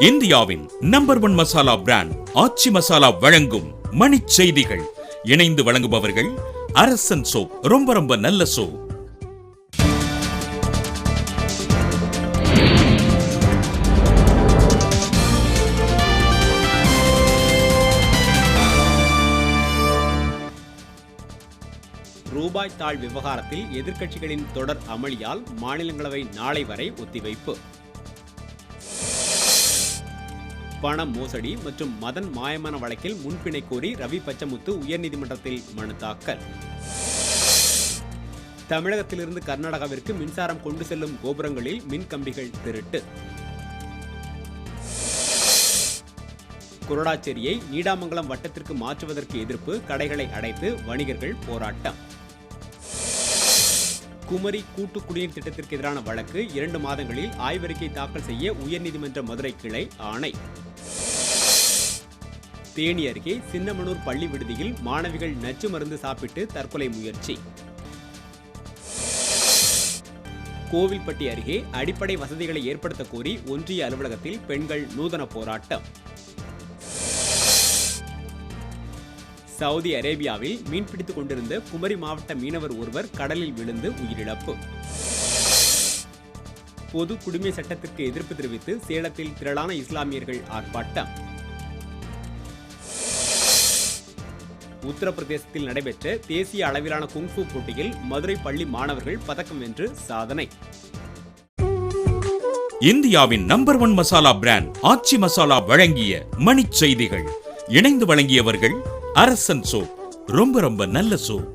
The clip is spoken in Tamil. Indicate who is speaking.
Speaker 1: இந்தியாவின் நம்பர் 1 மசாலா பிராண்ட் ஆச்சி மசாலா வழங்கும் மணிச் செய்திகள். இணைந்து வழங்குபவர்கள் அரசன் சோப். ரொம்ப ரொம்ப நல்ல சோப்.
Speaker 2: ரூபாய் தாள் விவகாரத்தில் எதிர்க்கட்சிகளின் தொடர் அமளியால் மாநிலங்களவை நாளை வரை ஒத்திவைப்பு. பண மோசடி மற்றும் மதன் மாயமான வழக்கில் முன்பிணை கோரி ரவி பச்சமுத்து உயர்நீதிமன்றத்தில் மனு தாக்கல். தமிழகத்திலிருந்து கர்நாடகாவிற்கு மின்சாரம் கொண்டு செல்லும் கோபுரங்களில் மின் கம்பிகள் திருட்டு. குரடாச்சேரியை நீடாமங்கலம் வட்டத்திற்கு மாற்றுவதற்கு எதிர்ப்பு, கடைகளை அடைத்து வணிகர்கள் போராட்டம். குமரி கூட்டு குடிநீர் திட்டத்திற்கு எதிரான வழக்கு 2 மாதங்களில் ஆய்வறிக்கை தாக்கல் செய்ய உயர்நீதிமன்ற மதுரை கிளை ஆணை. தேனி அருகே சின்னமனூர் பள்ளி விடுதியில் மாணவிகள் நச்சு மருந்து சாப்பிட்டு தற்கொலை முயற்சி. கோவில்பட்டி அருகே அடிப்படை வசதிகளை ஏற்படுத்த கோரி ஒன்றிய அலுவலகத்தில் பெண்கள் நூதன போராட்டம். சவுதி அரேபியாவில் மீன்பிடித்துக் கொண்டிருந்த குமரி மாவட்ட மீனவர் ஒருவர் கடலில் விழுந்து உயிரிழப்பு. பொது குடிமை சட்டத்திற்கு எதிர்ப்பு தெரிவித்து சேலத்தில் திரளான இஸ்லாமியர்கள் ஆர்ப்பாட்டம். உத்தரப்பிரதேசத்தில் நடைபெற்ற தேசிய அளவிலான குங்ஃபு போட்டியில் மதுரை பள்ளி மாணவர்கள் பதக்கம் வென்று சாதனை.
Speaker 1: இந்தியாவின் நம்பர் 1 மசாலா பிராண்ட் ஆச்சி மசாலா வழங்கிய மணிச் செய்திகள். இணைந்து வழங்கியவர்கள் அரசன் சோப். ரொம்ப ரொம்ப நல்ல சோப்.